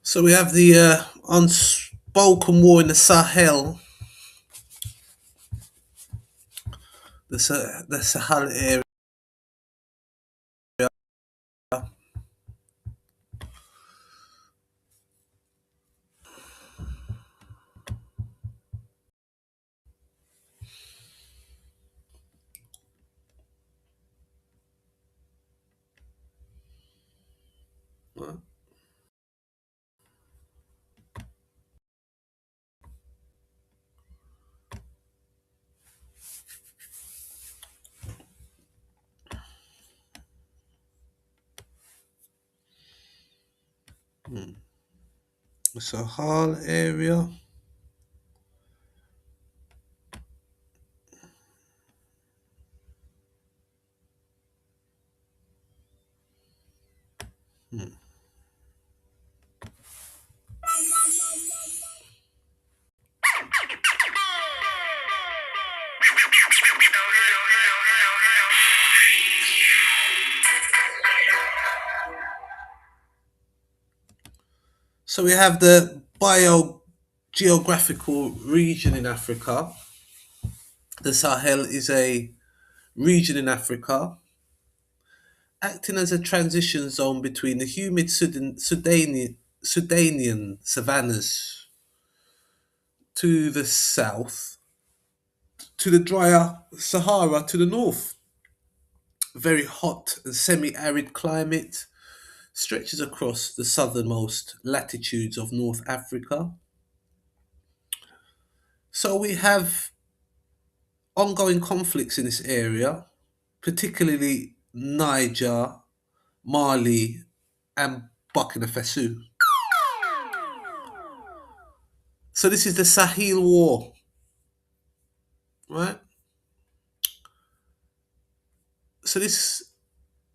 So we have the unspoken war in the Sahel, the Sahel area. The Sahel area. So we have the biogeographical region in Africa. The Sahel is a region in Africa acting as a transition zone between the humid Sudanian savannas to the south to the drier Sahara to the north. Very hot and semi arid climate stretches across the southernmost latitudes of North Africa. So we have ongoing conflicts in this area, particularly Niger, Mali, and Burkina Faso. So this is the Sahel War, right? So this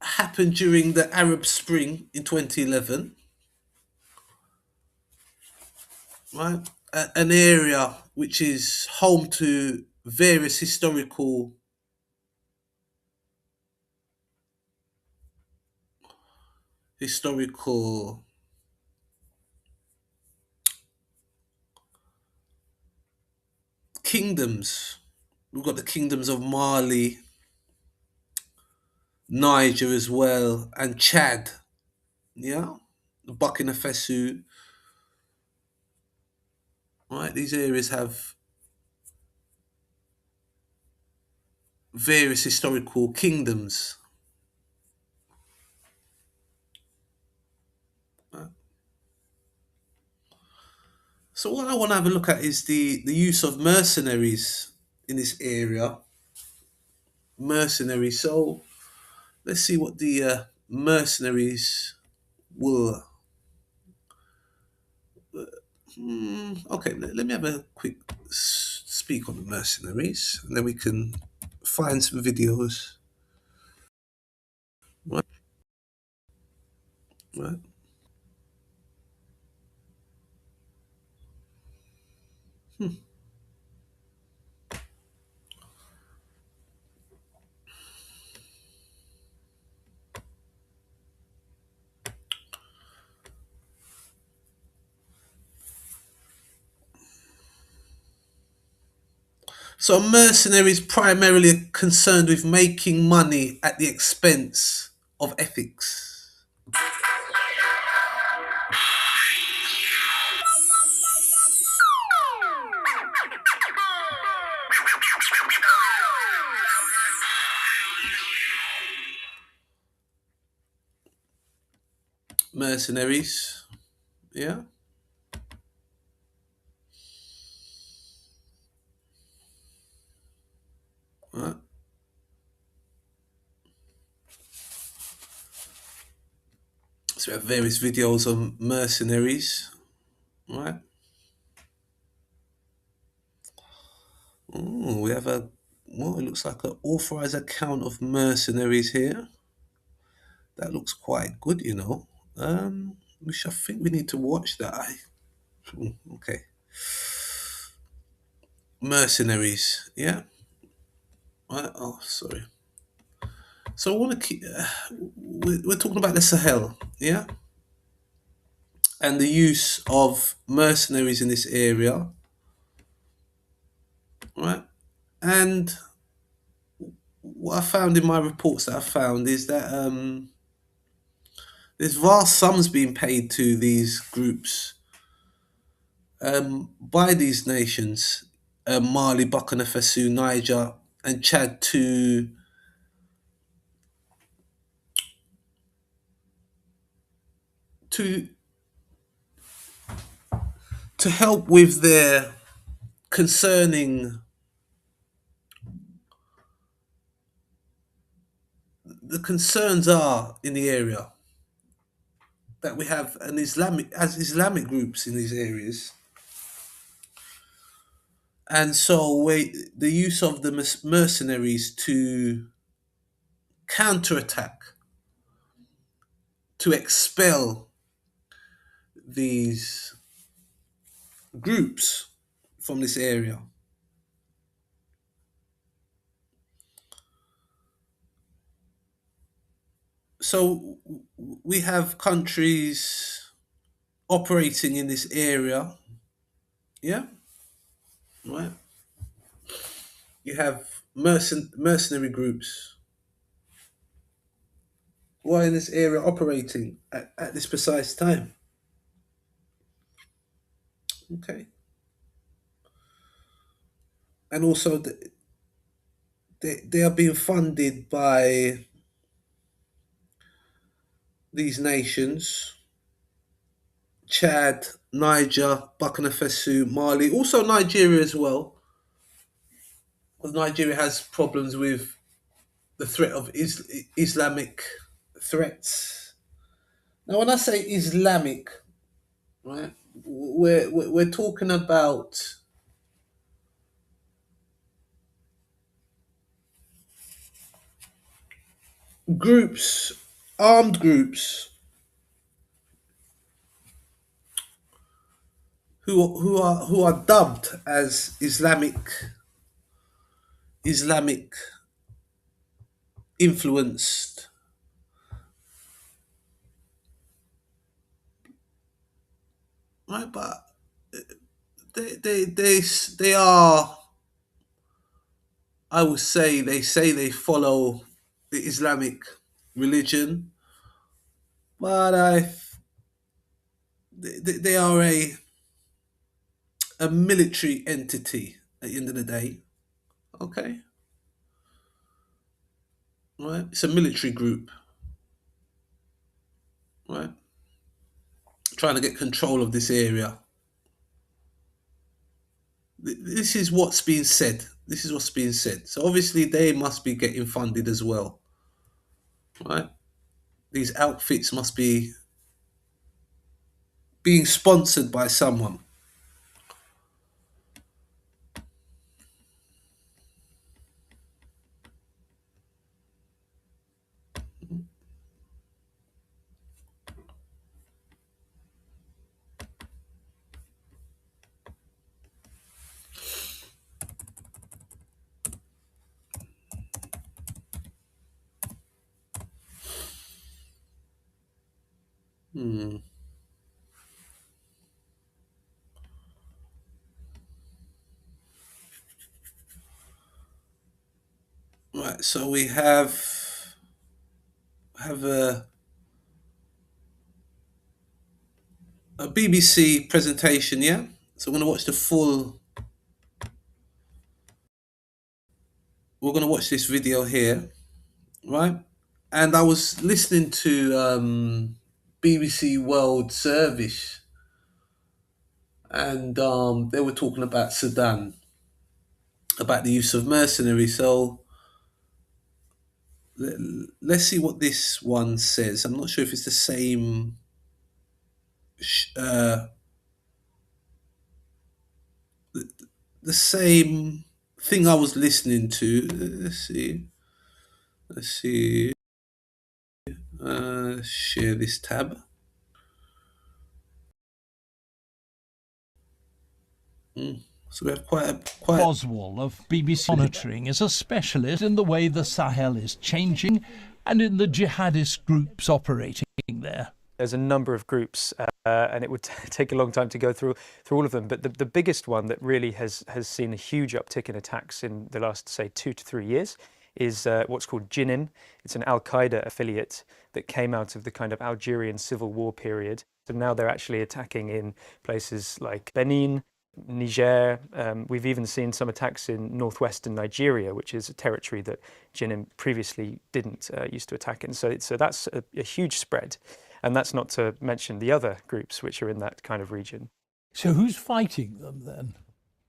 happened during the Arab Spring in 2011, right? An area which is home to various historical kingdoms. We've got the kingdoms of Mali, Niger as well, and Chad. Yeah, Burkina Faso. Right, these areas have various historical kingdoms. So what I want to have a look at is the use of mercenaries in this area. Mercenaries. So let's see what the mercenaries will. Okay, let me have a quick speak on the mercenaries, and then we can find some videos. Right, right. So mercenaries primarily concerned with making money at the expense of ethics. Mercenaries, yeah. Right. So we have various videos on mercenaries, right? Oh, we have a well, it looks like an authorized account of mercenaries here. That looks quite good, you know. Which I think we need to watch that. Okay, mercenaries, yeah. Right. Oh, sorry. So I want to keep. We're talking about the Sahel, yeah. and the use of mercenaries in this area, right? And what I found in my reports that I found is that there's vast sums being paid to these groups by these nations, Mali, Burkina Faso, Niger, and Chad, to to help with their concerning the concerns are in the area that we have an Islamic groups in these areas, and so the use of the mercenaries to counterattack, to expel these groups from this area. So we have countries operating in this area, yeah, right. You have mercenary groups who are in this area operating at this precise time. Okay, and also they are being funded by these nations: Chad, Niger, Burkina Faso, Mali, also Nigeria as well, because Nigeria has problems with the threat of Islamic threats. Now, when I say Islamic, right, we're talking about groups, armed groups, who are dubbed as Islamic influenced, right? But they are, I would say they follow the Islamic religion, but they are a military entity at the end of the day. Okay, right? It's a military group, right? Trying to get control of this area. This is what's being said. This is what's being said. So obviously they must be getting funded as well, right? These outfits must be being sponsored by someone. Hmm. Right. So we have a BBC presentation. Yeah. So we're gonna watch the full. We're gonna watch this video here, right? And I was listening to BBC World Service, and they were talking about Sudan, about the use of mercenaries. So let's see what this one says. I'm not sure if it's the same. Uh, the same thing I was listening to. Let's see. Let's see. Share this tab. So we have quite. Oswald of BBC Monitoring is a specialist in the way the Sahel is changing and in the jihadist groups operating there. There's a number of groups and it would take a long time to go through all of them. But the biggest one that really has seen a huge uptick in attacks in the last, say, 2 to 3 years is what's called Jinin. It's an Al Qaeda affiliate that came out of the kind of Algerian civil war period. So now they're actually attacking in places like Benin, Niger. We've even seen some attacks in northwestern Nigeria, which is a territory that Jinin previously didn't used to attack in. So that's a huge spread. And that's not to mention the other groups which are in that kind of region. So who's fighting them then?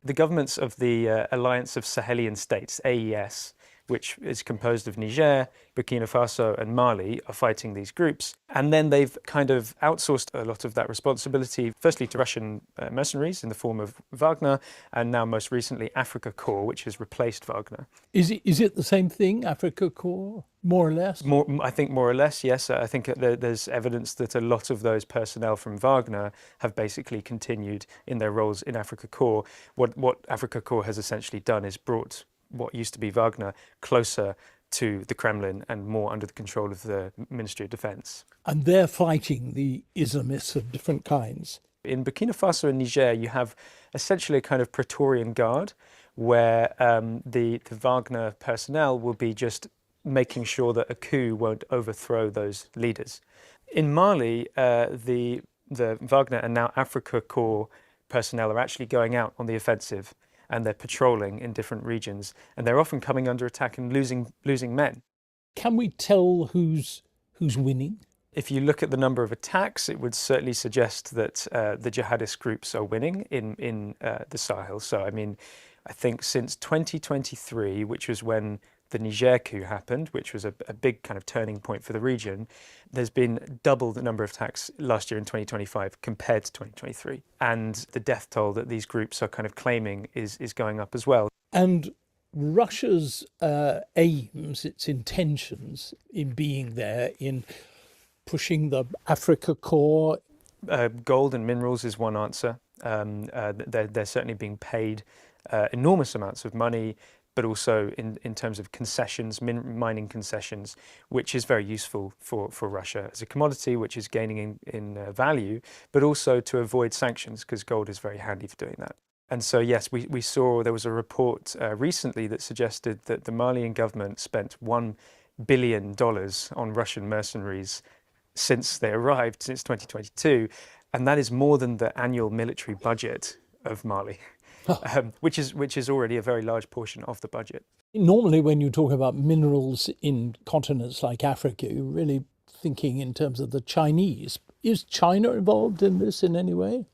The governments of the Alliance of Sahelian States, AES, which is composed of Niger, Burkina Faso, and Mali, are fighting these groups. And then they've kind of outsourced a lot of that responsibility, firstly to Russian mercenaries in the form of Wagner, and now most recently Africa Corps, which has replaced Wagner. Is it the same thing, Africa Corps, more or less? I think more or less, yes. I think there's evidence that a lot of those personnel from Wagner have basically continued in their roles in Africa Corps. What Africa Corps has essentially done is brought what used to be Wagner closer to the Kremlin and more under the control of the Ministry of Defense. And they're fighting the Islamists of different kinds. In Burkina Faso and Niger, you have essentially a kind of Praetorian Guard where the Wagner personnel will be just making sure that a coup won't overthrow those leaders. In Mali, the Wagner and now Africa Corps personnel are actually going out on the offensive and they're patrolling in different regions, and they're often coming under attack and losing men. Can we tell who's winning? If you look at the number of attacks, it would certainly suggest that the jihadist groups are winning in the Sahel. So, I mean, I think since 2023, which was when the Niger coup happened, which was a big kind of turning point for the region, there's been double the number of attacks last year in 2025 compared to 2023. And the death toll that these groups are kind of claiming is going up as well. And Russia's aims, its intentions in being there, in pushing the Africa Corps. Gold and minerals is one answer. They're certainly being paid enormous amounts of money, but also in terms of concessions, mining concessions, which is very useful for Russia as a commodity, which is gaining in value, but also to avoid sanctions, because gold is very handy for doing that. And so, yes, we saw there was a report recently that suggested that the Malian government spent $1 billion on Russian mercenaries since they arrived, since 2022. And that is more than the annual military budget of Mali. Which is already a very large portion of the budget. Normally, when you talk about minerals in continents like Africa, you're really thinking in terms of the Chinese. Is China involved in this in any way?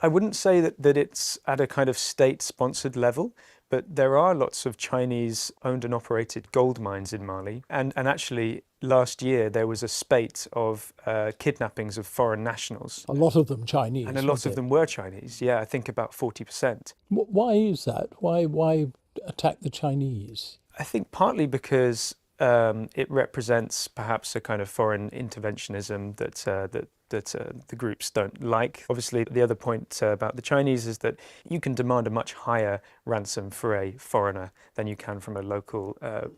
I wouldn't say that it's at a kind of state-sponsored level, but there are lots of Chinese owned and operated gold mines in Mali. And actually, last year, there was a spate of kidnappings of foreign nationals. A lot of them Chinese. And a lot of them were Chinese, yeah, I think about 40%. Why is that? Why attack the Chinese? I think partly because it represents perhaps a kind of foreign interventionism that the groups don't like. Obviously, the other point about the Chinese is that you can demand a much higher ransom for a foreigner than you can from a local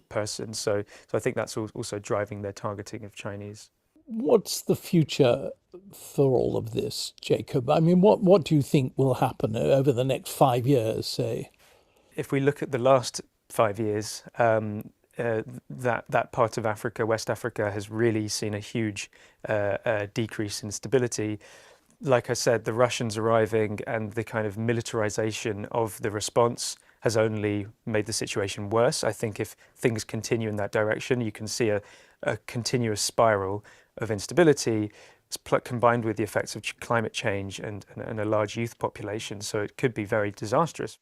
person. So I think that's also driving their targeting of Chinese. What's the future for all of this, Jacob? I mean, what do you think will happen over the next 5 years, say? If we look at the last 5 years, that part of Africa, West Africa, has really seen a huge decrease in stability. Like I said, the Russians arriving and the kind of militarization of the response has only made the situation worse. I think if things continue in that direction, you can see a continuous spiral of instability combined with the effects of climate change and a large youth population. So it could be very disastrous.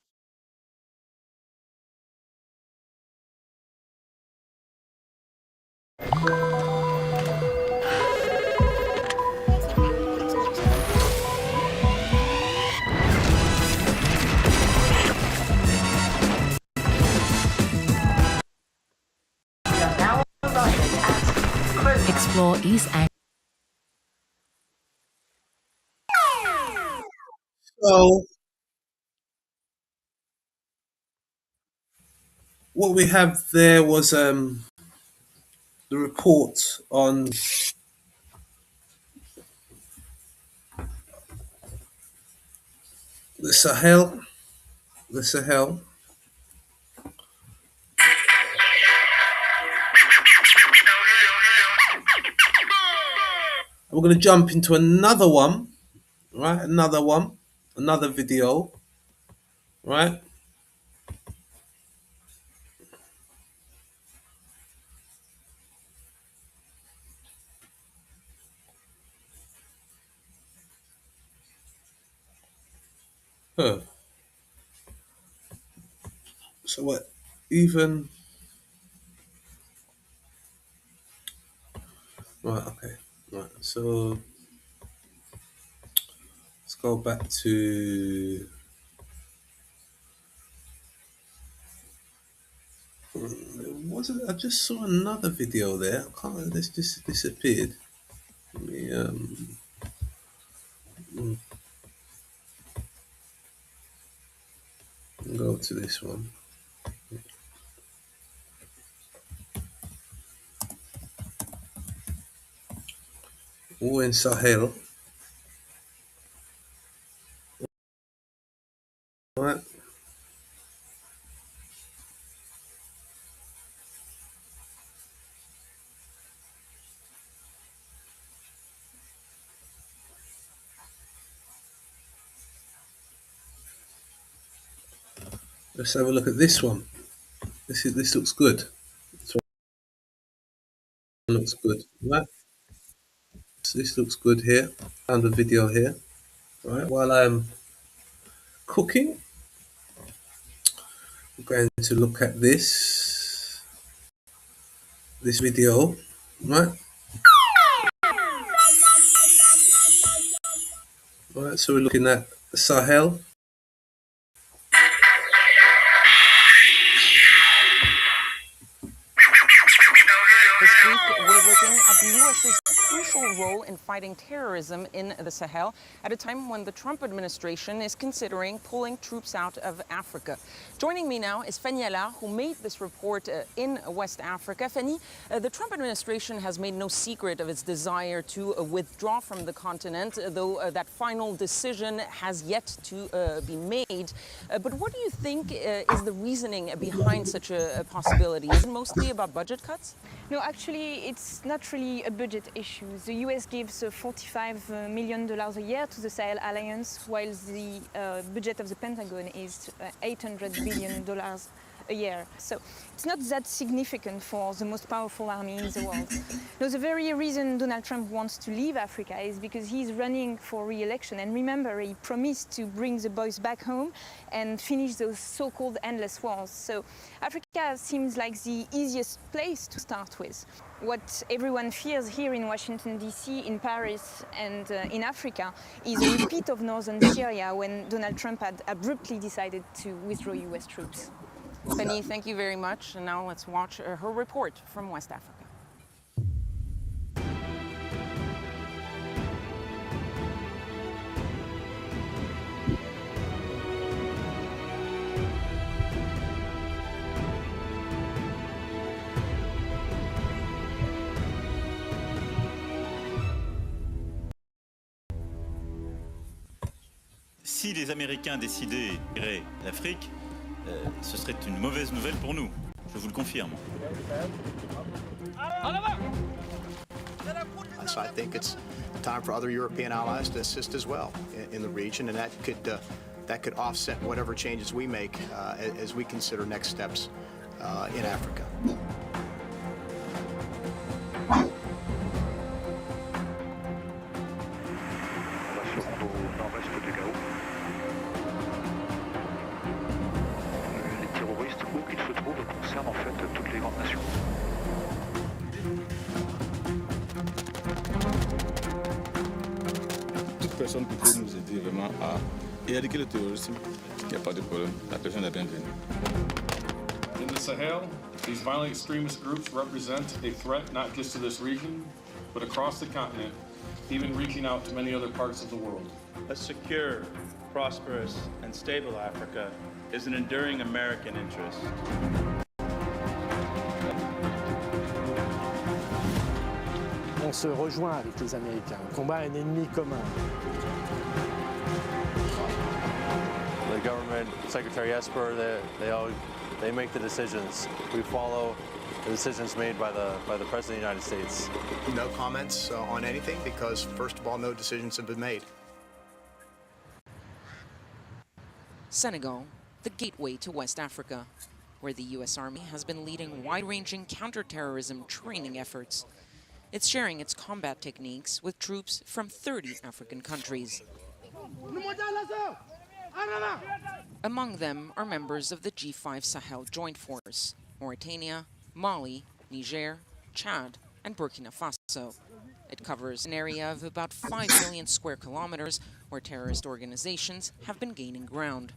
Explore East Anglia. So what we have there was the report on The Sahel, the Sahel. We're going to jump into another one, right? Another video, right? Huh. So what? Even right? Okay. Right. So let's go back to. Was it? I just saw another video there. I can't. This just disappeared. Let me go to this one. All in Sahel. Right. Let's have a look at this one. This looks good. This one looks good. Right. So this looks good here. Found a video here. Right. While I'm cooking, I'm going to look at this video. Right. Right. So we're looking at the Sahel. This week, we're looking at the U.S.'s crucial role in fighting terrorism in the Sahel at a time when the Trump administration is considering pulling troops out of Africa. Joining me now is Fanny Alla, who made this report in West Africa. Fanny, the Trump administration has made no secret of its desire to withdraw from the continent, though that final decision has yet to be made. But what do you think is the reasoning behind such a possibility? Is it mostly about budget cuts? No, actually, it's not really a budget issue. The US gives $45 million a year to the Sahel Alliance, while the budget of the Pentagon is $800 billion a year. So it's not that significant for the most powerful army in the world. No, the very reason Donald Trump wants to leave Africa is because he's running for re-election. And remember, he promised to bring the boys back home and finish those so-called endless wars. So Africa seems like the easiest place to start with. What everyone fears here in Washington, D.C., in Paris, and in Africa is a repeat of northern Syria when Donald Trump had abruptly decided to withdraw US troops. Fanny, thank you very much. And now let's watch her report from West Africa. Si les Américains décidaient de tirer l'Afrique, ce serait une mauvaise nouvelle pour nous, je vous le confirme. So I think it's time for other European allies to assist as well in the region, and that could offset whatever changes we make as we consider next steps in Africa. Toute personne qui peut nous aider vraiment à éradiquer le terrorisme, il n'y a pas de problème. La personne est bienvenue. In the Sahel, these violent extremist groups represent a threat not just to this region, but across the continent, even reaching out to many other parts of the world. A secure, prosperous, and stable Africa is an enduring American interest. On se rejoint avec les Américains. On combat un ennemi commun. and Secretary Esper, they make the decisions. We follow the decisions made by the President of the United States. No comments on anything because, first of all, no decisions have been made. Senegal, the gateway to West Africa, where the U.S. Army has been leading wide-ranging counterterrorism training efforts. It's sharing its combat techniques with troops from 30 African countries. Among them are members of the G5 Sahel Joint Force, Mauritania, Mali, Niger, Chad, and Burkina Faso. It covers an area of about 5 million square kilometers where terrorist organizations have been gaining ground.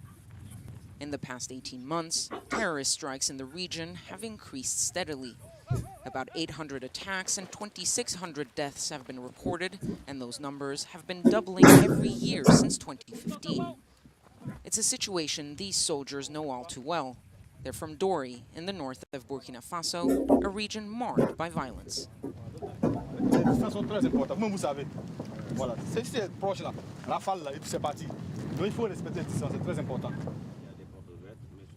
In the past 18 months, terrorist strikes in the region have increased steadily. About 800 attacks and 2,600 deaths have been recorded, and those numbers have been doubling every year since 2015. It's a situation these soldiers know all too well. They're from Dori, in the north of Burkina Faso, a region marked by violence.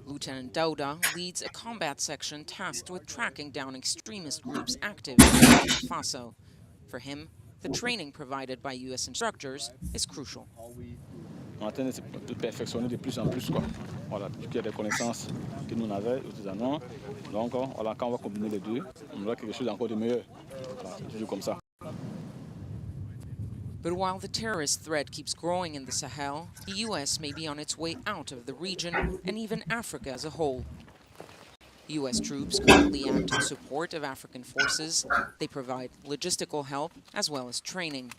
Lieutenant Dauda leads a combat section tasked with tracking down extremist groups active in Burkina Faso. For him, the training provided by U.S. instructors is crucial. On attend de perfectionner de plus en plus, quoi. Voilà, puisqu'il y a des connaissances que nous n'avons, eux en ont. Donc, voilà, quand on va combiner les deux, on aura quelque chose encore de meilleur. Voilà, c'est toujours comme ça. But while the terrorist threat keeps growing in the Sahel, the U.S. may be on its way out of the region and even Africa as a whole. U.S. troops currently act in support of African forces. They provide logistical help as well as training.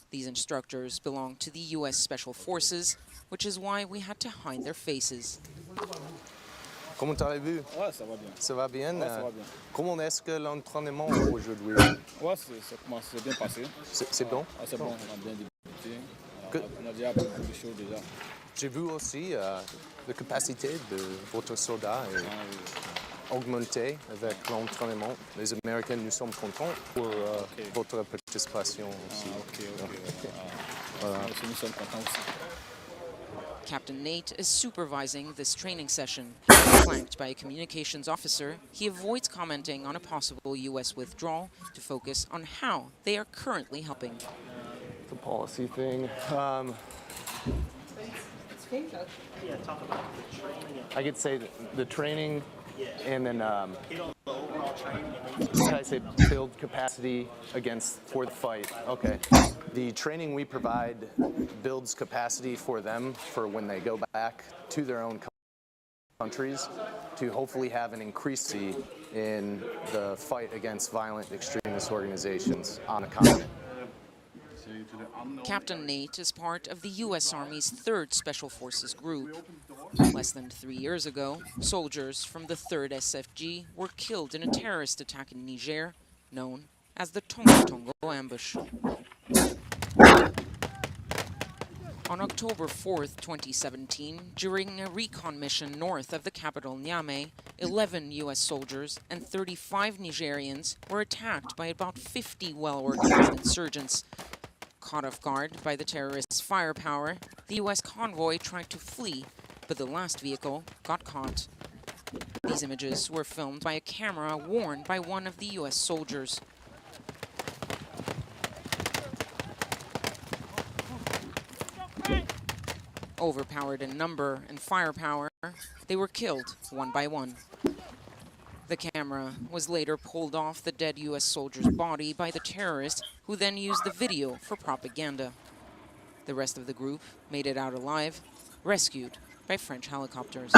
These instructors belong to the U.S. Special Forces, which is why we had to hide their faces. Comment allez-vous? Ouais, ça va bien. Ça va bien? Ouais, ça va bien. Comment est-ce que l'entraînement aujourd'hui? Ouais, ça commence bien passé. C'est bon? Ah, c'est bon, on a bien débuté. On a déjà appris beaucoup de choses déjà. J'ai vu aussi la capacité de votre soldat est augmentée avec l'entraînement. Les Américains, nous sommes contents pour votre participation aussi. Voilà. Nous sommes contents aussi. Captain Nate is supervising this training session. Flanked by a communications officer, he avoids commenting on a possible U.S. withdrawal to focus on how they are currently helping. It's a policy thing. I could say the training and then I say build capacity for the fight. Okay. The training we provide builds capacity for them for when they go back to their own countries to hopefully have an increase in the fight against violent extremist organizations on the continent. Captain Nate is part of the U.S. Army's 3rd Special Forces Group. Less than 3 years ago, soldiers from the 3rd SFG were killed in a terrorist attack in Niger, known as the Tongo Tongo ambush. On October 4th, 2017, during a recon mission north of the capital Niamey, 11 U.S. soldiers and 35 Nigerians were attacked by about 50 well-organized insurgents. Caught off guard by the terrorists' firepower, the U.S. convoy tried to flee, but the last vehicle got caught. These images were filmed by a camera worn by one of the U.S. soldiers. Overpowered in number and firepower, they were killed one by one. The camera was later pulled off the dead U.S. soldier's body by the terrorist, who then used the video for propaganda. The rest of the group made it out alive, rescued by French helicopters.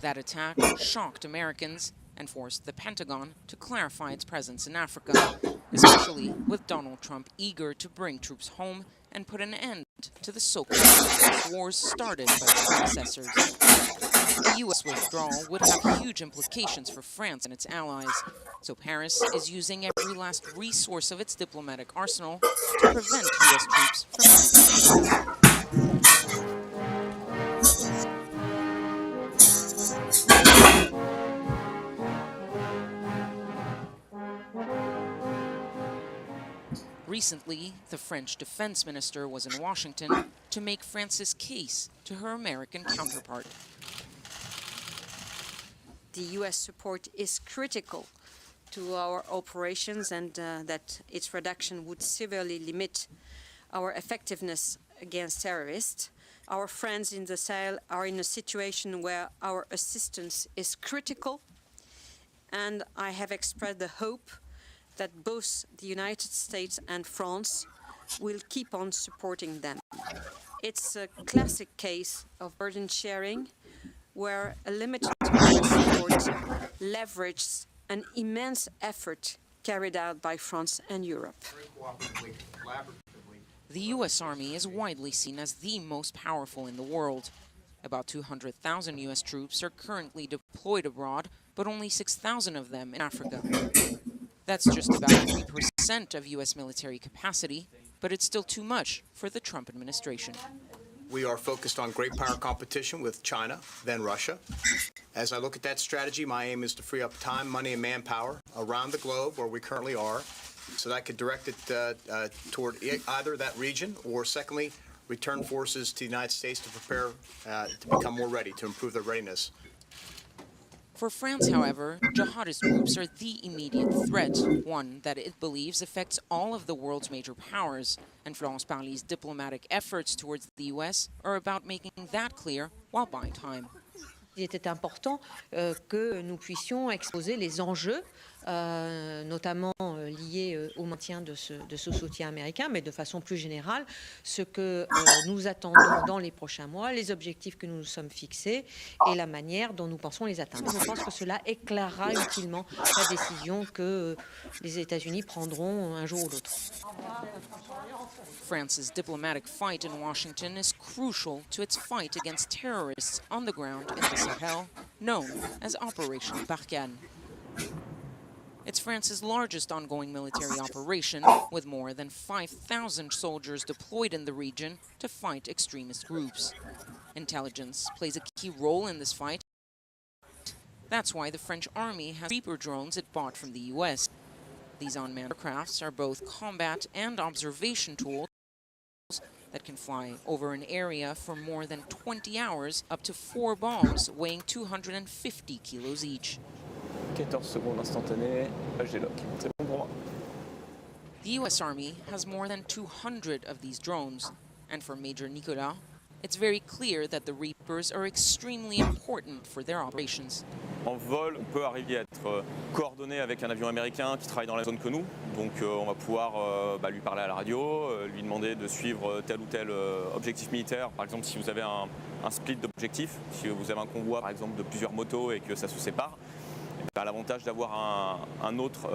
That attack shocked Americans and forced the Pentagon to clarify its presence in Africa, especially with Donald Trump eager to bring troops home and put an end to the so-called wars started by his predecessors. A U.S. withdrawal would have huge implications for France and its allies, so Paris is using every last resource of its diplomatic arsenal to prevent U.S. troops from moving. Recently, the French defense minister was in Washington to make France's case to her American counterpart. The U.S. support is critical to our operations and that its reduction would severely limit our effectiveness against terrorists. Our friends in the Sahel are in a situation where our assistance is critical, and I have expressed the hope that both the United States and France will keep on supporting them. It's a classic case of burden sharing, where a limited US support leveraged an immense effort carried out by France and Europe. The U.S. Army is widely seen as the most powerful in the world. About 200,000 U.S. troops are currently deployed abroad, but only 6,000 of them in Africa. That's just about 3% of U.S. military capacity, but it's still too much for the Trump administration. We are focused on great power competition with China, then Russia. As I look at that strategy, my aim is to free up time, money, and manpower around the globe where we currently are, so that I could direct it toward either that region, or secondly, return forces to the United States to prepare to become more ready, to improve their readiness. For France, however, jihadist groups are the immediate threat, one that it believes affects all of the world's major powers, and Florence Parly's diplomatic efforts towards the U.S. are about making that clear while buying time. Il était important que nous puissions exposer les enjeux, notamment liés au maintien de ce soutien américain, mais de façon plus générale, ce que nous attendons dans les prochains mois, les objectifs que nous nous sommes fixés et la manière dont nous pensons les atteindre. Je pense que cela éclairera utilement la décision que les États-Unis prendront un jour ou l'autre. France's diplomatic fight in Washington is crucial to its fight against terrorists on the ground in the Sahel, known as Operation Barkhane. It's France's largest ongoing military operation, with more than 5,000 soldiers deployed in the region to fight extremist groups. Intelligence plays a key role in this fight. That's why the French army has Reaper drones it bought from the US. These unmanned aircrafts are both combat and observation tools that can fly over an area for more than 20 hours, up to 4 bombs weighing 250 kilos each. 14 secondes instantanées, j'ai lock. C'est bon pour moi. The US Army has more than 200 of these drones, and for Major Nicolas, it's very clear that the Reapers are extremely important for their operations. En vol, on peut arriver à être coordonné avec un avion américain qui travaille dans la zone que nous. Donc on va pouvoir lui parler à la radio, lui demander de suivre tel ou tel objectif militaire. Par exemple, si vous avez un split d'objectifs, si vous avez un convoi par exemple de plusieurs motos et que ça se sépare, l'avantage d'avoir un autre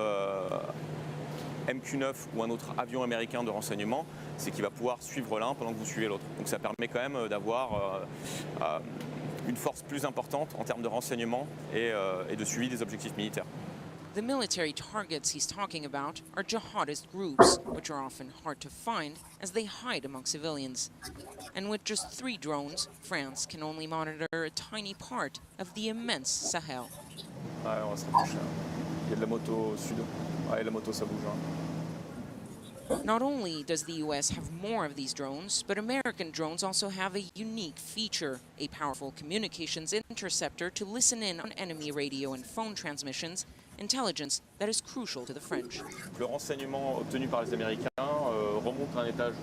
MQ-9 ou un autre avion américain de renseignement, c'est qu'il va pouvoir suivre l'un pendant que vous suivez l'autre. Donc ça permet quand même d'avoir une force plus importante en termes de renseignement et de suivi des objectifs militaires. The military targets he's talking about are jihadist groups, which are often hard to find as they hide among civilians. And with just 3 drones, France can only monitor a tiny part of the immense Sahel. Ouais, on va se rapprocher. Il y a de la moto au sud. Ouais, la moto, ça bouge. Not only does the US have more of these drones, but American drones also have a unique feature, a powerful communications interceptor to listen in on enemy radio and phone transmissions, intelligence that is crucial to the French. Le renseignement obtenu par les Américains remonte un étage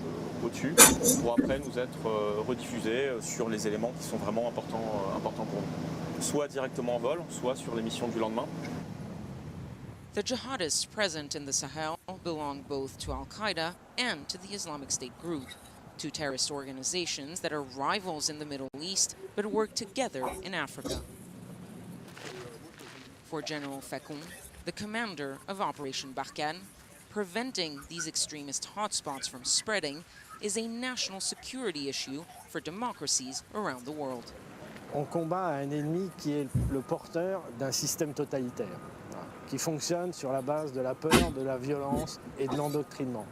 au-dessus pour après nous être rediffusé sur les éléments qui sont vraiment importants pour nous. Soit directement en vol, soit sur les missions du lendemain. The jihadists present in the Sahel belong both to Al-Qaeda and to the Islamic State group, 2 terrorist organizations that are rivals in the Middle East but work together in Africa. For General Fekun, the commander of Operation Barkhane, preventing these extremist hotspots from spreading is a national security issue for democracies around the world. On combat un ennemi qui est le porteur d'un système totalitaire, qui fonctionne sur la base de la peur, de la violence et de l'endoctrinement.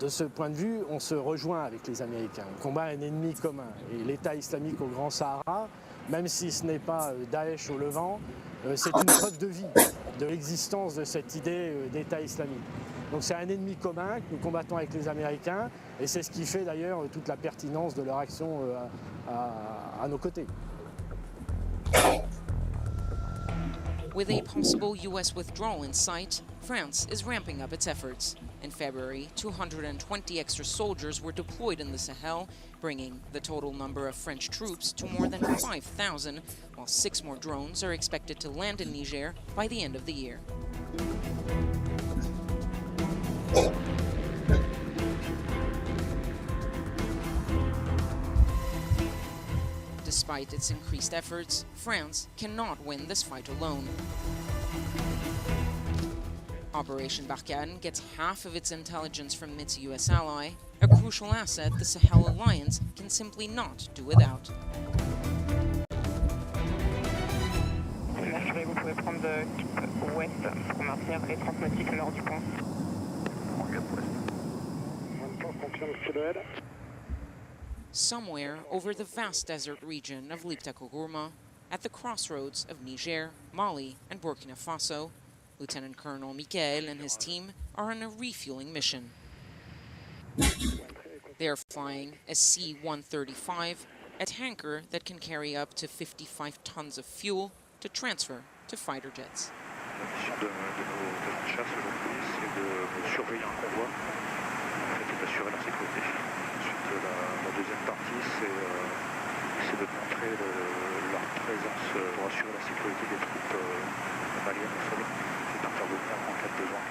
De ce point de vue, on se rejoint avec les Américains. On combat un ennemi commun. Et l'État islamique au Grand Sahara, même si ce n'est pas Daesh au Levant, c'est une preuve de vie. de l'existence de cette idée d'État islamique. Donc c'est un ennemi commun que nous combattons avec les Américains et c'est ce qui fait d'ailleurs toute la pertinence de leur action à nos côtés. With a possible U.S. withdrawal in sight, France is ramping up its efforts. In February, 220 extra soldiers were deployed in the Sahel, bringing the total number of French troops to more than 5,000, while 6 more drones are expected to land in Niger by the end of the year. Despite its increased efforts, France cannot win this fight alone. Operation Barkhane gets half of its intelligence from its US ally, a crucial asset the Sahel alliance can simply not do without. Vous pouvez prendre ouest pour maintenir les 30 nautiques nord du pont. Somewhere over the vast desert region of Liptako-Gourma, at the crossroads of Niger, Mali, and Burkina Faso, Lieutenant Colonel Michael and his team are on a refueling mission. They are flying a C-135, a tanker that can carry up to 55 tons of fuel to transfer to fighter jets. La mission de nos chasse aujourd'hui, c'est de surveiller un convoi, et d'assurer la sécurité. Ensuite, la deuxième partie, c'est de montrer leur présence pour assurer la sécurité des troupes maliennes au sol et d'intervenir en cas de besoin.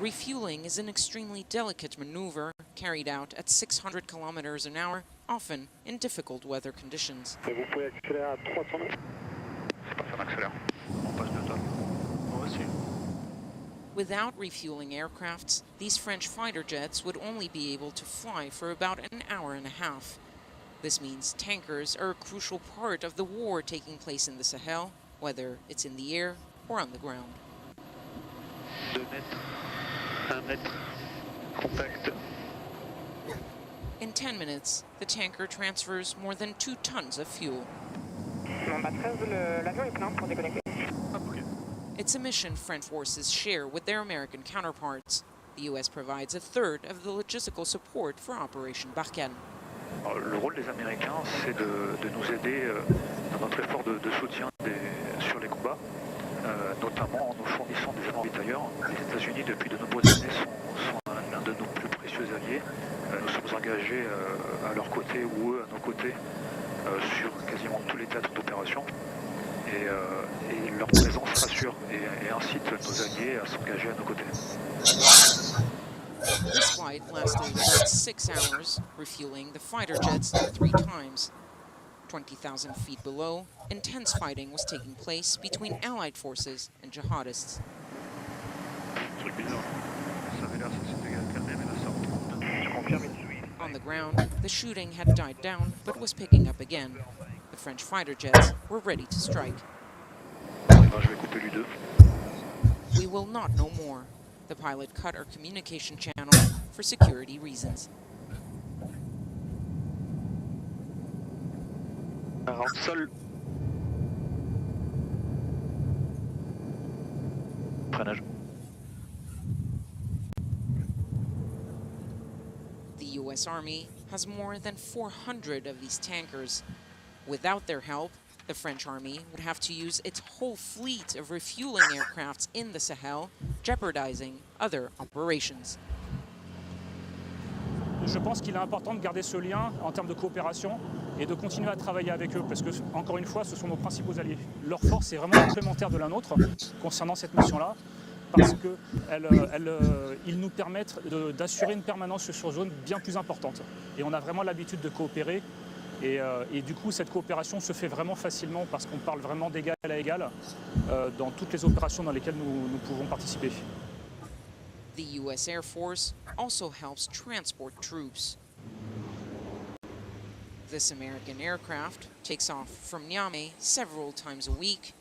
Refueling is an extremely delicate maneuver carried out at 600 kilometers an hour, often in difficult weather conditions. Et vous pouvez accélérer à 300 mètres. C'est pas ça, on accélère. On passe 2 tonnes. Moi aussi. Without refueling aircrafts, these French fighter jets would only be able to fly for about an hour and a half. This means tankers are a crucial part of the war taking place in the Sahel, whether it's in the air or on the ground. 2 mètres, 1 mètre, contact. In 10 minutes, the tanker transfers more than 2 tons of fuel. L'avion est plein pour déconnecter. It's a mission French forces share with their American counterparts. The US provides a third of the logistical support for Operation Barkhane. Le rôle des Américains, c'est de nous aider dans notre effort de soutien sur les combats, notamment en nous fournissant des armes ravitailleurs. Les États-Unis, depuis de nombreuses années, sont l'un de nos plus précieux alliés. Nous sommes engagés à leur côté ou eux à nos côtés sur quasiment tous les théâtres d'opération. Et leur présence rassure et incite nos alliés à s'engager à nos côtés. This flight lasted about 6 hours, refueling the fighter jets 3 times. 20,000 feet below, intense fighting was taking place between Allied forces and jihadists. On the ground, the shooting had died down but was picking up again. The French fighter jets were ready to strike. We will not know more. The pilot cut our communication channel for security reasons. Sol. Freinage. The US Army has more than 400 of these tankers. Without their help, the French Army would have to use its whole fleet of refueling aircrafts in the Sahel, jeopardizing other operations. Je pense qu'il est important de garder ce lien en termes de coopération et de continuer à travailler avec eux parce que, encore une fois, ce sont nos principaux alliés. Leur force est vraiment complémentaire de la nôtre concernant cette mission-là parce qu'ils nous permettent d'assurer une permanence sur zone bien plus importante. Et on a vraiment l'habitude de coopérer. Et du coup, cette coopération se fait vraiment facilement parce qu'on parle vraiment d'égal à égal dans toutes les opérations dans lesquelles nous pouvons participer. The US Air Force also helps transport troops. This American aircraft takes off from Niamey several times a week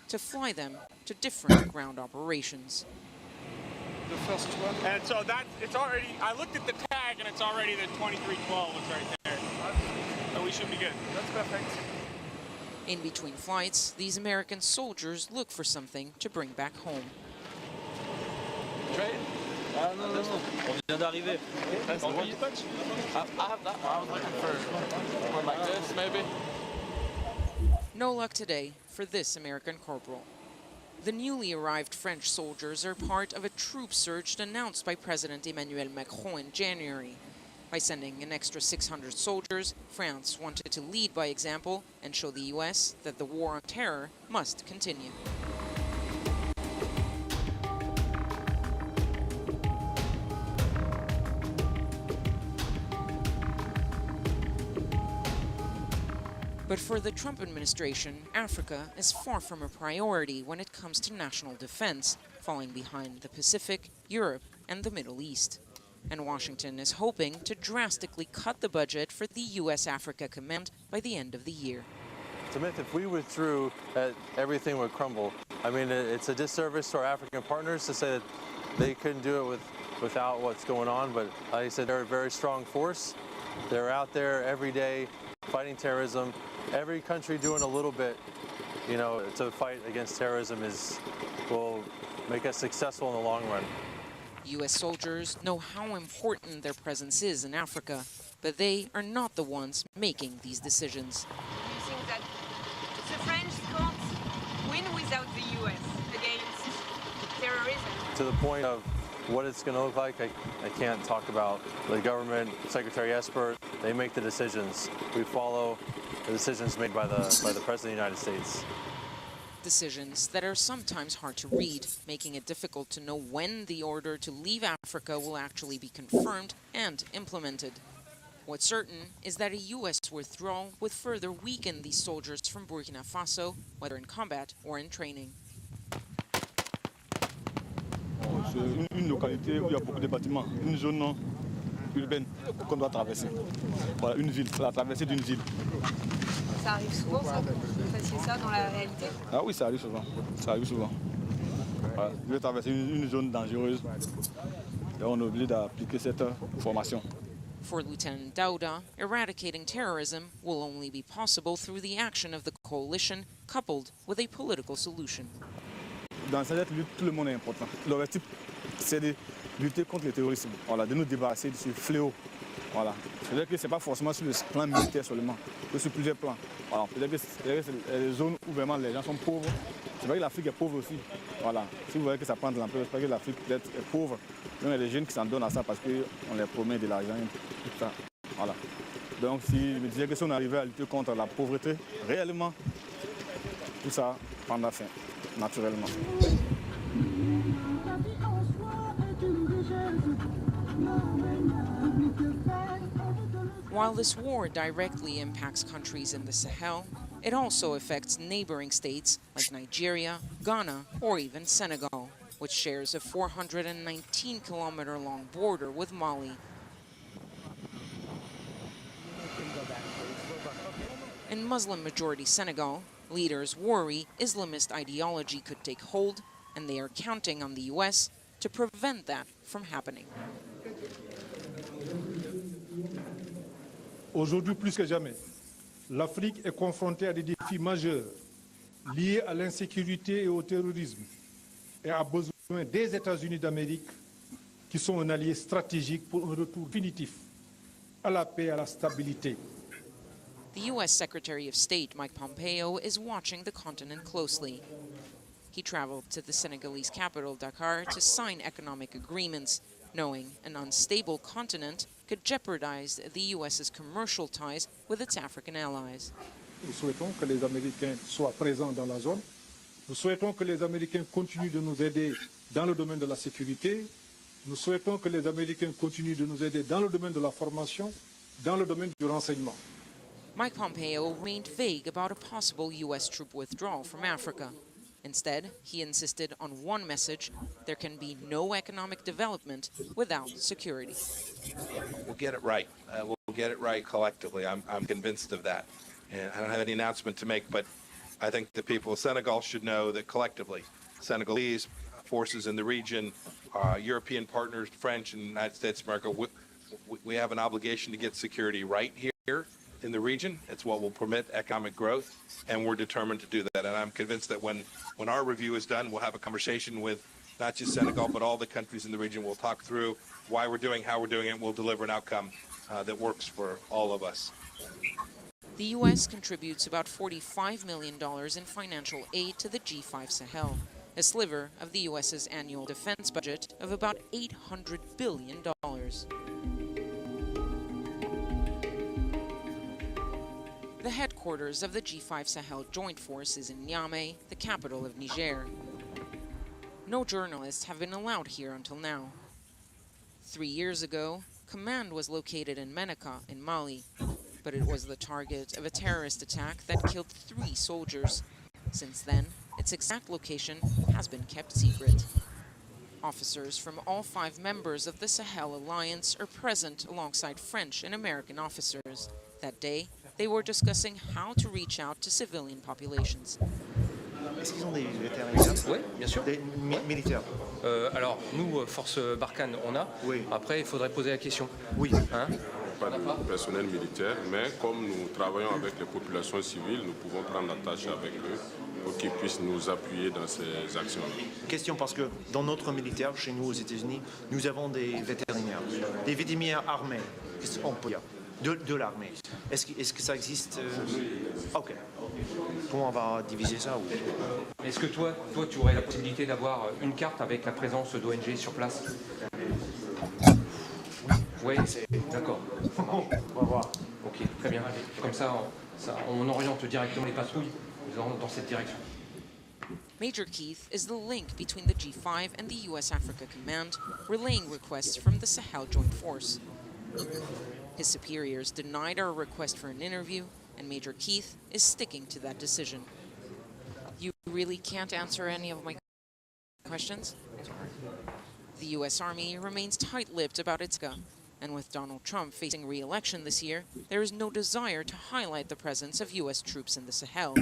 to fly them to different ground operations. The first one. And so it's already, I looked at the tag and it's already the 2312 is right there. So we should be good. That's perfect. In between flights, these American soldiers look for something to bring back home. Trade? No. On vient d'arriver. I have that one. I was looking for one like this, maybe. No luck today for this American corporal. The newly arrived French soldiers are part of a troop surge announced by President Emmanuel Macron in January. By sending an extra 600 soldiers, France wanted to lead by example and show the US that the war on terror must continue. But for the Trump administration, Africa is far from a priority when it comes to national defense, falling behind the Pacific, Europe, and the Middle East. And Washington is hoping to drastically cut the budget for the U.S. Africa Command by the end of the year. To admit, if we withdrew, everything would crumble. I mean, it's a disservice to our African partners to say that they couldn't do it without what's going on, but like I said, they're a very strong force. They're out there every day fighting terrorism. Every country doing a little bit, to fight against terrorism will make us successful in the long run. U.S. soldiers know how important their presence is in Africa, but they are not the ones making these decisions. Do you think that the French can't win without the US against terrorism? To the point of what it's going to look like, I can't talk about. The government, Secretary Esper, they make the decisions. We follow the decisions made by the President of the United States. Decisions that are sometimes hard to read, making it difficult to know when the order to leave Africa will actually be confirmed and implemented. What's certain is that a U.S. withdrawal would further weaken these soldiers from Burkina Faso, whether in combat or in training. C'est une localité où il y a beaucoup de bâtiments, une zone urbaine qu'on doit traverser. Voilà, une ville, la traversée d'une ville. Ça arrive souvent, ça, que vous fassiez ça dans la réalité? Ah oui, ça arrive souvent. Ça arrive souvent. Voilà, je vais traverser une zone dangereuse et on est obligé d'appliquer cette formation. For Lieutenant Dauda, eradicating terrorism will only be possible through the action of the coalition, coupled with a political solution. Dans cette lutte, tout le monde est important. L'objectif, c'est de lutter contre le terrorisme, voilà, de nous débarrasser de ce fléau. Voilà. C'est-à-dire que ce n'est pas forcément sur le plan militaire seulement, que sur plusieurs plans. Voilà. Peut-être que c'est les zones où vraiment les gens sont pauvres. C'est vrai que l'Afrique est pauvre aussi. Voilà. Si vous voyez que ça prend de l'ampleur, c'est pas que l'Afrique peut-être est pauvre. Donc il y a des jeunes qui s'en donnent à ça parce qu'on leur promet de l'argent et tout ça. Voilà. Donc si je me disais que si on arrivait à lutter contre la pauvreté, réellement, tout ça prendra fin, naturellement. While this war directly impacts countries in the Sahel, it also affects neighboring states like Nigeria, Ghana, or even Senegal, which shares a 419-kilometer-long border with Mali. In Muslim-majority Senegal, leaders worry Islamist ideology could take hold, and they are counting on the U.S. to prevent that from happening. Aujourd'hui, plus que jamais, l'Afrique est confrontée à des défis majeurs liés à l'insécurité et au terrorisme et a besoin des États-Unis d'Amérique qui sont un allié stratégique pour un retour définitif à la paix et à la stabilité. The U.S. Secretary of State Mike Pompeo is watching the continent closely. He traveled to the Senegalese capital, Dakar, to sign economic agreements, knowing an unstable continent could jeopardize the U.S.'s commercial ties with its African allies. Nous souhaitons que les Américains soient présents dans la zone. Nous souhaitons que les Américains continuent de nous aider dans le domaine de la sécurité. Nous souhaitons que les Américains continuent de nous aider dans le domaine de la formation, dans le domaine du renseignement. Mike Pompeo remained vague about a possible U.S. troop withdrawal from Africa. Instead, he insisted on one message: there can be no economic development without security. We'll get it right. We'll get it right collectively. I'm convinced of that. And I don't have any announcement to make, but I think the people of Senegal should know that collectively, Senegalese forces in the region, European partners, French and United States of America, we have an obligation to get security right here in the region. It's what will permit economic growth, and we're determined to do that. And I'm convinced that when our review is done, we'll have a conversation with not just Senegal, but all the countries in the region. We'll talk through why we're doing, how we're doing it, and we'll deliver an outcome that works for all of us. The U.S. contributes about $45 million in financial aid to the G5 Sahel, a sliver of the U.S.'s annual defense budget of about $800 billion. The headquarters of the G5 Sahel Joint Force is in Niamey, the capital of Niger. No journalists have been allowed here until now. 3 years ago, command was located in Menaka in Mali, but it was the target of a terrorist attack that killed 3 soldiers. Since then, its exact location has been kept secret. Officers from all 5 members of the Sahel Alliance are present alongside French and American officers. That day, they were discussing how to reach out to civilian populations. Est-ce qu'ils ont des vétérinaires? Oui, bien sûr. Des militaires. Alors, nous, force Barkhane, on a. Oui. Après, il faudrait poser la question. Oui. Hein? Pas de personnel militaire, mais comme nous travaillons avec les populations civiles, nous pouvons prendre la tâche avec eux pour qu'ils puissent nous appuyer dans ces actions. Question, parce que dans notre militaire, chez nous aux États-Unis, nous avons des vétérinaires armés, on peut dire, de l'armée. Est-ce que ça existe? Ok. Comment on va diviser ça? Est-ce que toi, tu aurais la possibilité d'avoir une carte avec la présence d'ONG sur place? Oui, d'accord. On va voir. Ok, très bien. Comme ça, on oriente directement les patrouilles dans cette direction. Major Keith is the link between the G5 and the U.S. Africa Command, relaying requests from the Sahel Joint Force. His superiors denied our request for an interview, and Major Keith is sticking to that decision. You really can't answer any of my questions? The U.S. Army remains tight-lipped about its gun, and with Donald Trump facing re-election this year, there is no desire to highlight the presence of U.S. troops in the Sahel.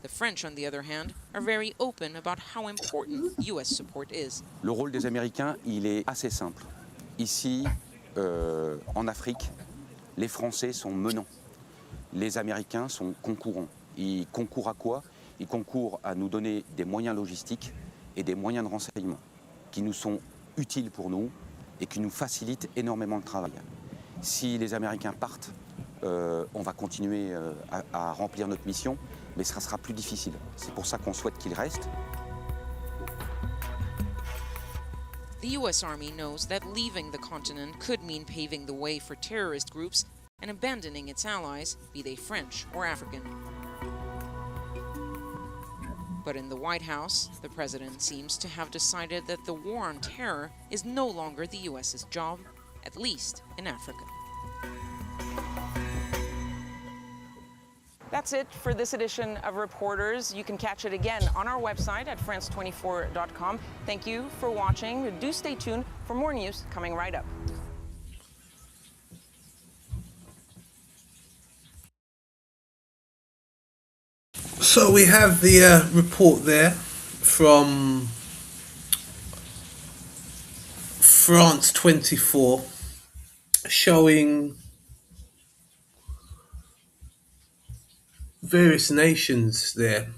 The French, on the other hand, are very open about how important U.S. support is. Le rôle des Américains, il est assez simple. Ici, en Afrique, les Français sont menants. Les Américains sont concourants. Ils concourent à quoi? Ils concourent à nous donner des moyens logistiques et des moyens de renseignement qui nous sont utiles pour nous et qui nous facilitent énormément le travail. Si les Américains partent, on va continuer à remplir notre mission, mais ça sera plus difficile. C'est pour ça qu'on souhaite qu'ils restent. The U.S. Army knows that leaving the continent could mean paving the way for terrorist groups and abandoning its allies, be they French or African. But in the White House, the president seems to have decided that the war on terror is no longer the U.S.'s job, at least in Africa. That's it for this edition of Reporters. You can catch it again on our website at france24.com. Thank you for watching. Do stay tuned for more news coming right up. So we have the report there from France 24 showing various nations there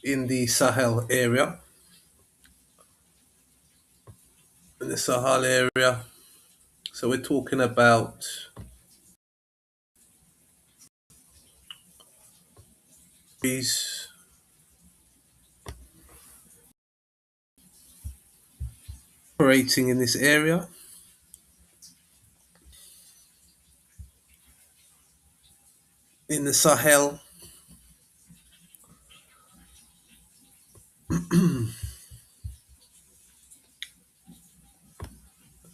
in the Sahel area. In the Sahel area. So we're talking about these operating in this area. In the Sahel.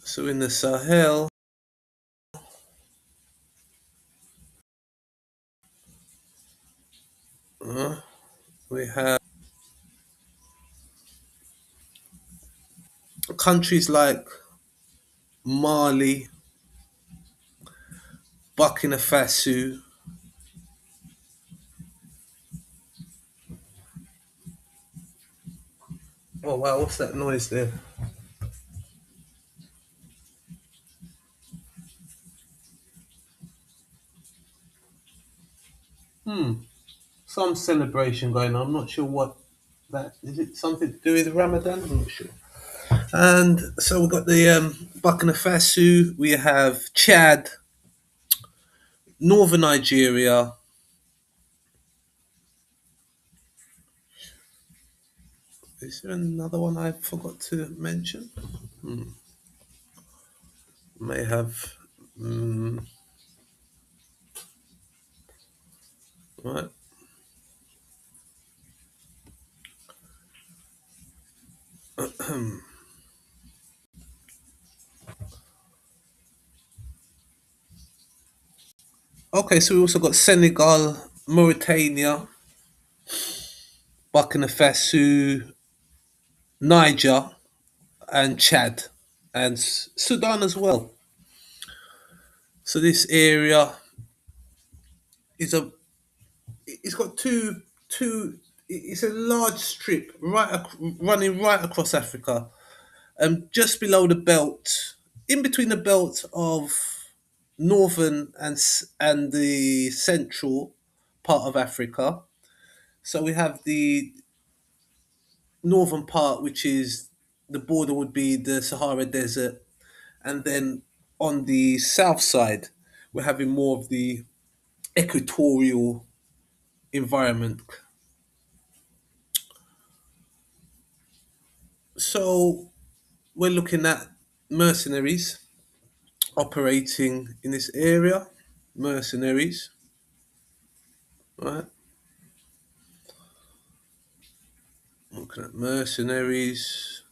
So in the Sahel, we have countries like Mali, Burkina Faso, oh wow, what's that noise there? Some celebration going on. I'm not sure what that is. It something to do with Ramadan? I'm not sure. And so we've got the Burkina Faso. We have Chad, Northern Nigeria. Is there another one I forgot to mention? May have. Right. Okay, so we also got Senegal, Mauritania, Burkina Faso, Niger, and Chad, and Sudan as well. So this area is a. It's got two. It's a large strip running right across Africa, just below the belt, in between the belt of northern and the central part of Africa. So we have the northern part, which is the border would be the Sahara Desert, and then on the south side, we're having more of the equatorial environment. So we're looking at mercenaries operating in this area. Mercenaries, right? Looking at mercenaries.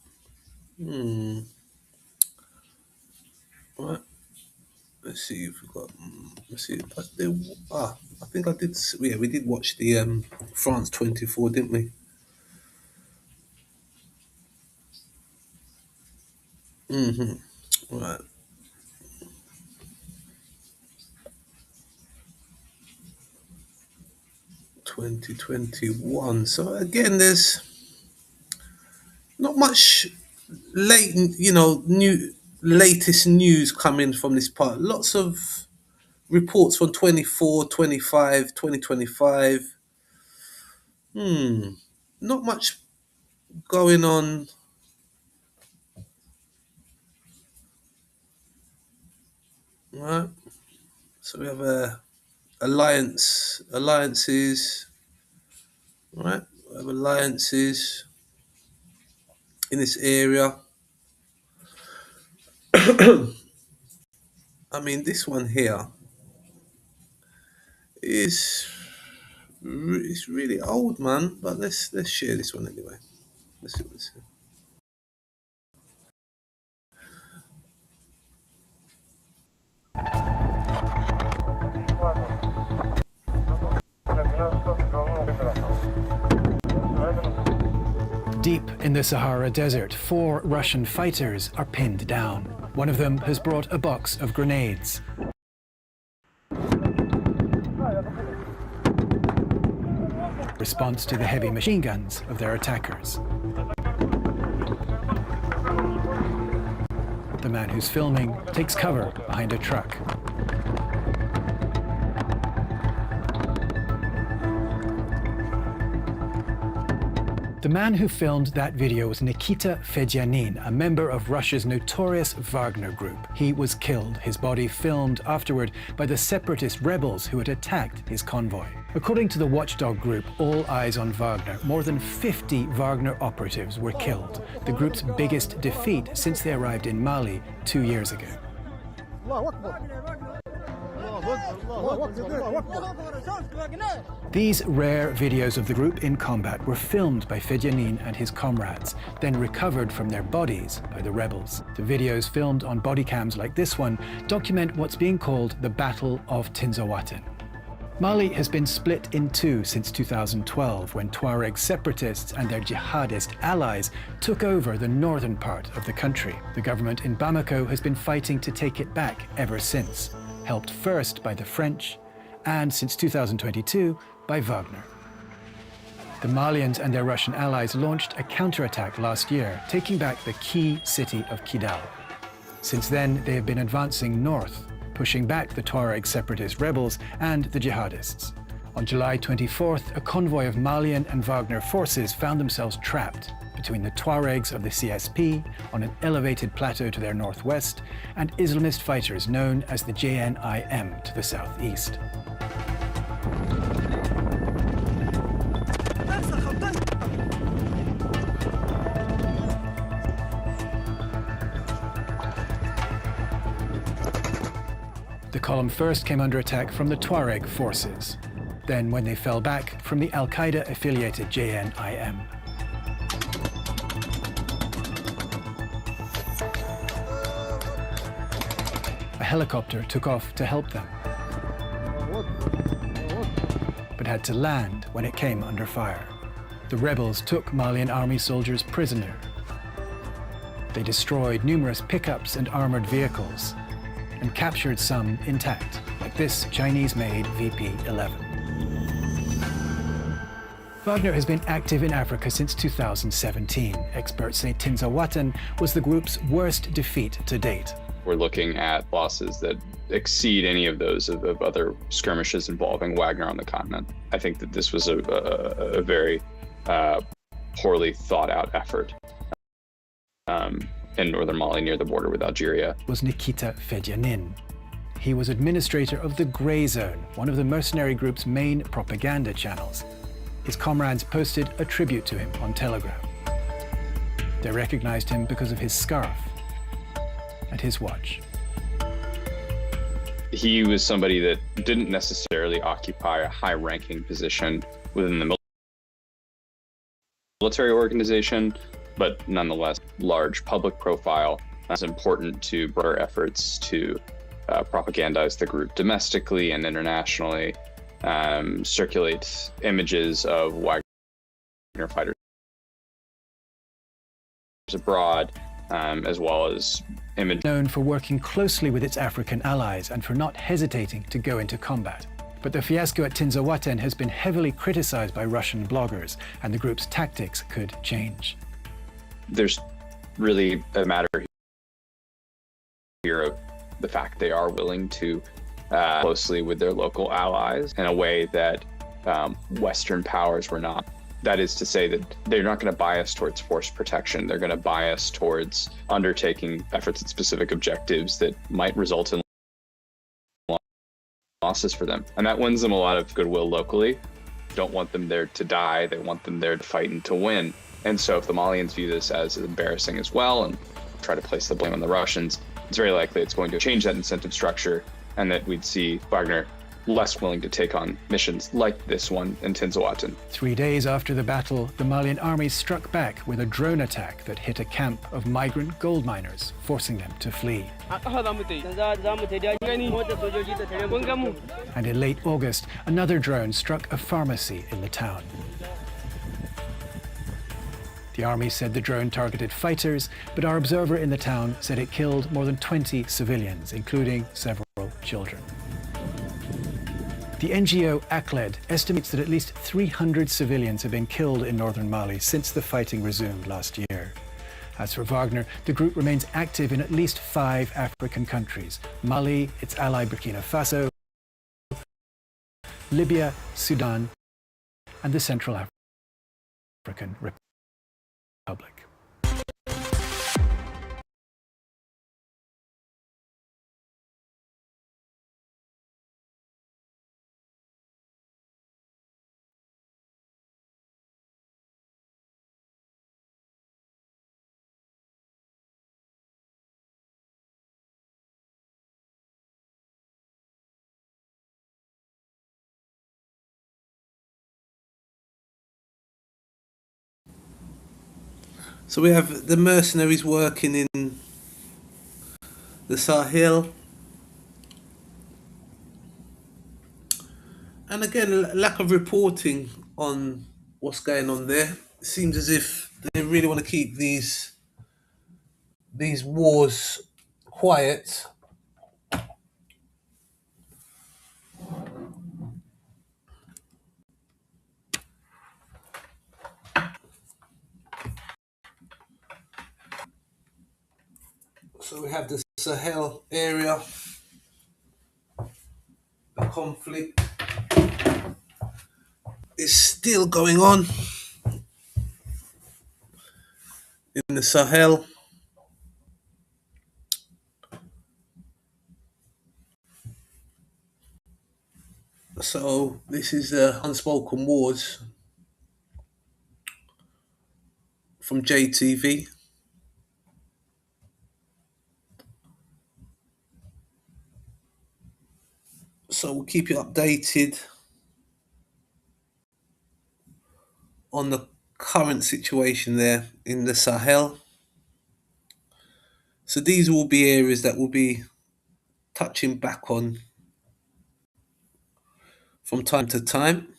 Right. Let's see if we've got. Let's see. I think I did. Yeah, we did watch the France 24, didn't we? Right. 2021. So again, there's not much latest news coming from this part. Lots of reports from 24, 25, 2025. Not much going on. Right. So we have alliances. Right. We have alliances in this area. I mean, this one here is it's really old, man. But let's share this one anyway. Let's see what this is. Deep in the Sahara Desert, 4 Russian fighters are pinned down. One of them has brought a box of grenades. Response to the heavy machine guns of their attackers. The man who's filming takes cover behind a truck. The man who filmed that video was Nikita Fedyanin, a member of Russia's notorious Wagner group. He was killed, his body filmed afterward by the separatist rebels who had attacked his convoy. According to the watchdog group All Eyes on Wagner, more than 50 Wagner operatives were killed, the group's biggest defeat since they arrived in Mali 2 years ago. These rare videos of the group in combat were filmed by Fedyanin and his comrades, then recovered from their bodies by the rebels. The videos filmed on body cams like this one document what's being called the Battle of Tinzaouaten. Mali has been split in two since 2012, when Tuareg separatists and their jihadist allies took over the northern part of the country. The government in Bamako has been fighting to take it back ever since, helped first by the French, and since 2022 by Wagner. The Malians and their Russian allies launched a counterattack last year, taking back the key city of Kidal. Since then, they have been advancing north, pushing back the Tuareg separatist rebels and the jihadists. On July 24th, a convoy of Malian and Wagner forces found themselves trapped between the Tuaregs of the CSP on an elevated plateau to their northwest and Islamist fighters known as the JNIM to the southeast. The column first came under attack from the Tuareg forces, then when they fell back from the Al-Qaeda-affiliated JNIM. A helicopter took off to help them, but had to land when it came under fire. The rebels took Malian army soldiers prisoner. They destroyed numerous pickups and armored vehicles, and captured some intact, like this Chinese-made VP-11. Wagner has been active in Africa since 2017. Experts say Tinzaouatten was the group's worst defeat to date. We're looking at losses that exceed any of those of other skirmishes involving Wagner on the continent. I think that this was a very poorly thought out effort in northern Mali near the border with Algeria. Was Nikita Fedyanin. He was administrator of the Grey Zone, one of the mercenary group's main propaganda channels. His comrades posted a tribute to him on Telegram. They recognized him because of his scarf and his watch. He was somebody that didn't necessarily occupy a high-ranking position within the military organization, but nonetheless large public profile. That's important to broader efforts to propagandize the group domestically and internationally, circulate images of Wagner fighters abroad, as well as images known for working closely with its African allies and for not hesitating to go into combat. But the fiasco at Tinzaouatten has been heavily criticized by Russian bloggers, and the group's tactics could change. There's really a matter here of the fact they are willing to closely with their local allies in a way that Western powers were not. That is to say that they're not going to bias towards force protection. They're going to bias towards undertaking efforts at specific objectives that might result in losses for them. And that wins them a lot of goodwill locally. Don't want them there to die. They want them there to fight and to win. And so if the Malians view this as embarrassing as well and try to place the blame on the Russians, it's very likely it's going to change that incentive structure, and that we'd see Wagner less willing to take on missions like this one in Tinzaouatten. 3 days after the battle, the Malian army struck back with a drone attack that hit a camp of migrant gold miners, forcing them to flee. And in late August, another drone struck a pharmacy in the town. The army said the drone targeted fighters, but our observer in the town said it killed more than 20 civilians, including several children. The NGO ACLED estimates that at least 300 civilians have been killed in northern Mali since the fighting resumed last year. As for Wagner, the group remains active in at least 5 African countries: Mali, its ally Burkina Faso, Libya, Sudan, and the Central African Republic. So we have the mercenaries working in the Sahel. And again, lack of reporting on what's going on there. It seems as if they really want to keep these wars quiet. So we have the Sahel area, the conflict. is still going on in the Sahel. So this is the Unspoken Wars from JTV. So we'll keep you updated on the current situation there in the Sahel. So these will be areas that we'll be touching back on from time to time.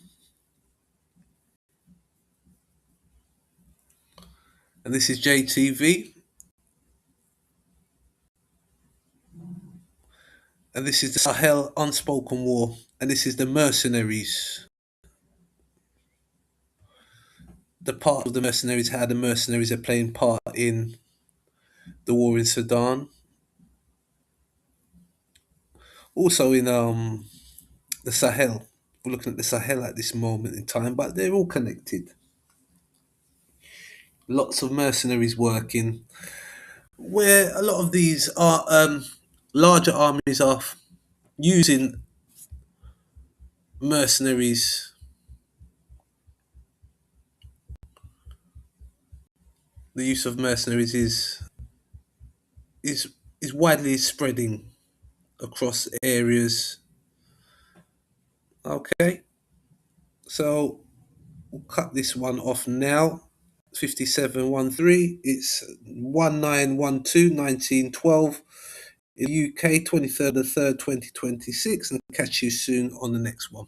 And this is JTV. And this is the Sahel Unspoken War. And this is the Mercenaries. The part of the Mercenaries, how the Mercenaries are playing part in the war in Sudan. Also in the Sahel. We're looking at the Sahel at this moment in time, but they're all connected. Lots of mercenaries working, where a lot of these are larger armies are using mercenaries. The use of mercenaries is widely spreading across areas. Okay, so we'll cut this one off now. 5713. It's 1912 1912 in the UK, 23rd of the 3rd, 2026, and catch you soon on the next one.